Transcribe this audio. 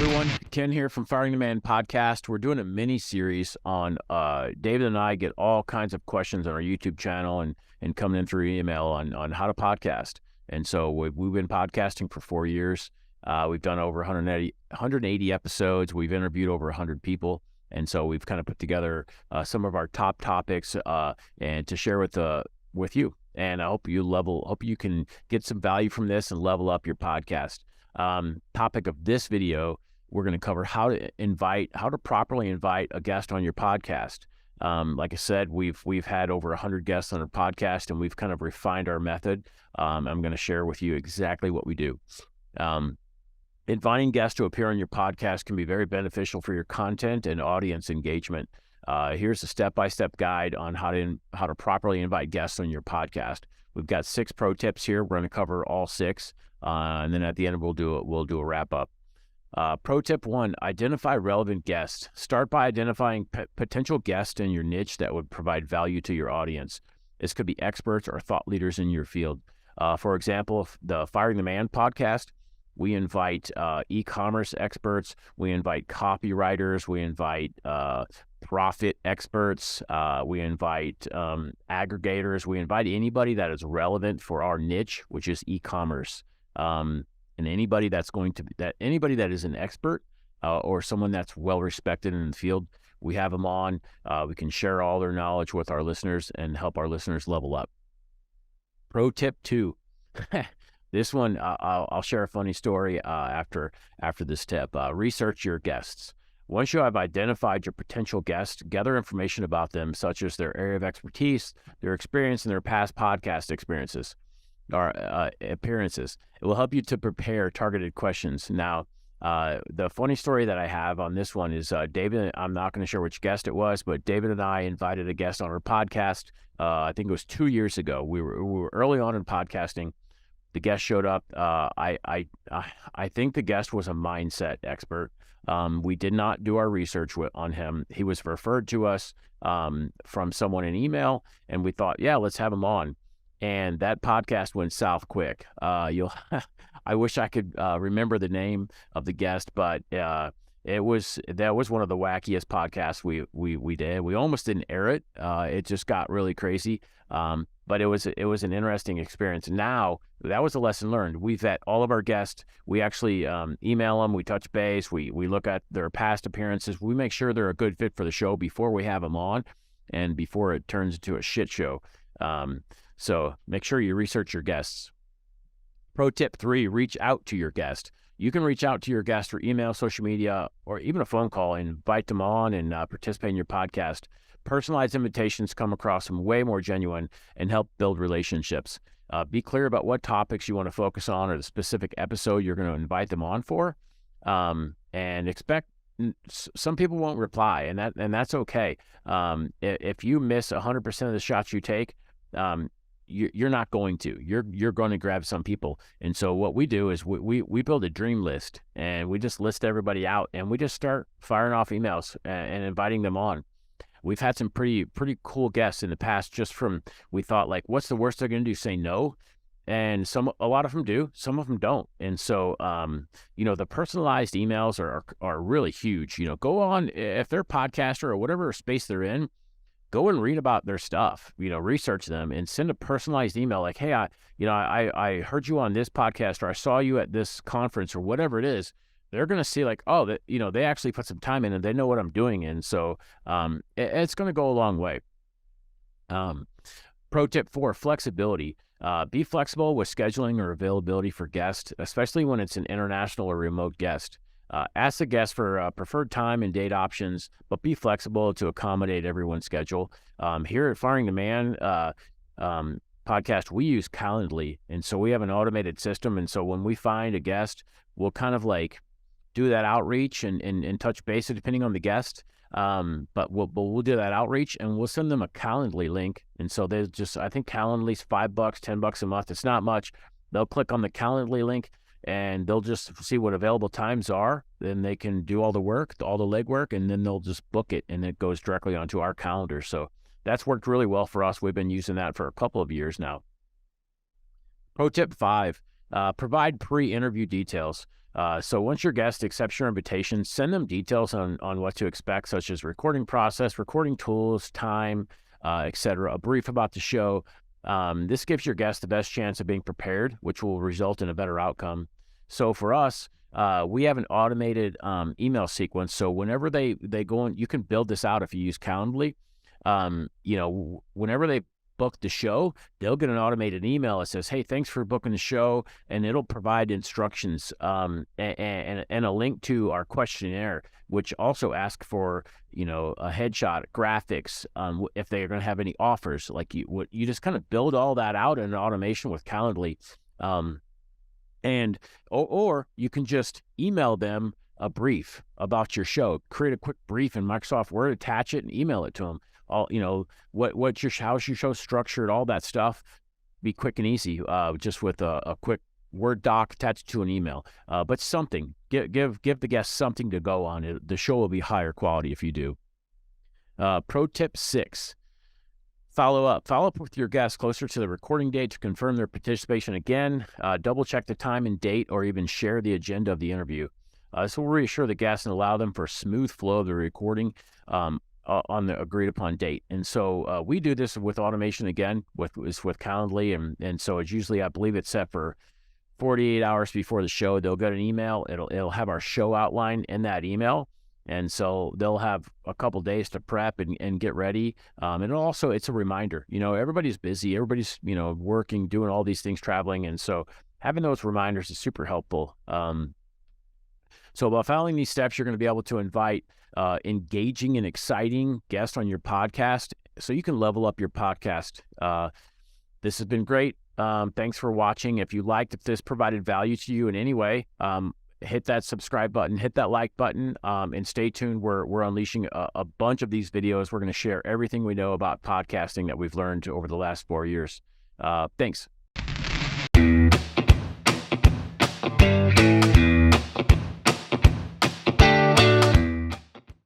everyone. Ken here from Firing the Man podcast. We're doing a mini series on David and I get all kinds of questions on our YouTube channel and coming in through email on how to podcast. And so we've been podcasting for 4 years. We've done over 180 episodes. We've interviewed over 100 people. And so we've kind of put together some of our top topics and to share with you. And I hope you can get some value from this and level up your podcast. Topic of this video, we're going to cover how to properly invite a guest on your podcast. Like I said, we've had over 100 guests on our podcast, and we've kind of refined our method. I'm going to share with you exactly what we do. Inviting guests to appear on your podcast can be very beneficial for your content and audience engagement. Here's a step-by-step guide on how to properly invite guests on your podcast. We've got 6 pro tips here. We're going to cover all 6. And then at the end, we'll do a wrap up. Pro tip 1, identify relevant guests. Start by identifying potential guests in your niche that would provide value to your audience. This could be experts or thought leaders in your field. For example, the Firing the Man podcast, we invite e-commerce experts, we invite copywriters, we invite profit experts, we invite aggregators, we invite anybody that is relevant for our niche, which is e-commerce. And anybody that is an expert or someone that's well respected in the field, we have them on. We can share all their knowledge with our listeners and help our listeners level up. Pro tip 2. This one, I'll share a funny story after this tip. Research your guests. Once you have identified your potential guest, gather information about them, such as their area of expertise, their experience, and their past podcast experiences or appearances. It will help you to prepare targeted questions. Now, the funny story that I have on this one is David, I'm not going to share which guest it was, but David and I invited a guest on our podcast. I think it was 2 years ago. We were early on in podcasting. The guest showed up. I think the guest was a mindset expert. We did not do our research on him. He was referred to us from someone in email, and we thought, yeah, let's have him on. And that podcast went south quick. I wish I could remember the name of the guest, but that was one of the wackiest podcasts we did. We almost didn't air it. It just got really crazy. But it was an interesting experience. Now that was a lesson learned. We vet all of our guests. We actually email them. We touch base. We look at their past appearances. We make sure they're a good fit for the show before we have them on, and before it turns into a shit show. So make sure you research your guests. Pro tip 3, reach out to your guest. You can reach out to your guest through email, social media, or even a phone call and invite them on and participate in your podcast. Personalized invitations come across way more genuine and help build relationships. Be clear about what topics you want to focus on or the specific episode you're going to invite them on for. And expect some people won't reply, and that's okay. If you miss 100% of the shots you take, you're not going to. You're going to grab some people. And so what we do is we build a dream list, and we just list everybody out, and we just start firing off emails and inviting them on. We've had some pretty cool guests in the past. We thought, like, what's the worst they're going to do? Say no. And a lot of them do, some of them don't. And so, the personalized emails are really huge. Go on, if they're a podcaster or whatever space they're in, go and read about their stuff, research them and send a personalized email like, hey, I heard you on this podcast, or I saw you at this conference, or whatever it is. They're going to see like, oh, that, they actually put some time in and they know what I'm doing. And so it's going to go a long way. Pro tip 4, flexibility. Be flexible with scheduling or availability for guests, especially when it's an international or remote guest. Ask the guest for preferred time and date options, but be flexible to accommodate everyone's schedule. Here at Firing the Man podcast, we use Calendly, and so we have an automated system. And so when we find a guest, we'll kind of like do that outreach and touch base depending on the guest. But we'll do that outreach, and we'll send them a Calendly link. And so there's I think Calendly's $5, $10 a month. It's not much. They'll click on the Calendly link, and they'll just see what available times are. Then they can do all the work, all the legwork, and then they'll just book it, and it goes directly onto our calendar. So that's worked really well for us. We've been using that for a couple of years now. Pro tip 5, Provide pre-interview details. So once your guest accepts your invitation, send them details on what to expect, such as recording process, recording tools, time, etc. A brief about the show. This gives your guest the best chance of being prepared, which will result in a better outcome. So for us, we have an automated email sequence. So whenever they go in, you can build this out if you use Calendly. Whenever they book the show, they'll get an automated email that says, "Hey, thanks for booking the show," and it'll provide instructions and a link to our questionnaire, which also asks for a headshot, graphics, if they are going to have any offers. Like you just kind of build all that out in an automation with Calendly, or you can just email them a brief about your show. Create a quick brief in Microsoft Word, attach it, and email it to them. How's your show structured, all that stuff. Be quick and easy, just with a quick Word doc attached to an email. But something, give the guest something to go on. The show will be higher quality if you do. Pro tip 6. Follow up with your guests closer to the recording date to confirm their participation again. Double check the time and date, or even share the agenda of the interview. This will reassure the guests and allow them for a smooth flow of the recording on the agreed upon date. And so we do this with automation again, with Calendly, and so it's usually, I believe it's set for 48 hours before the show. They'll get an email. It'll have our show outline in that email. And so they'll have a couple days to prep and get ready. And also it's a reminder, everybody's busy, everybody's, working, doing all these things, traveling. And so having those reminders is super helpful. So by following these steps, you're going to be able to invite engaging and exciting guests on your podcast so you can level up your podcast. This has been great. Thanks for watching. If this provided value to you in any way, hit that subscribe button, hit that like button, and stay tuned. We're unleashing a bunch of these videos. We're going to share everything we know about podcasting that we've learned over the last 4 years. Thanks.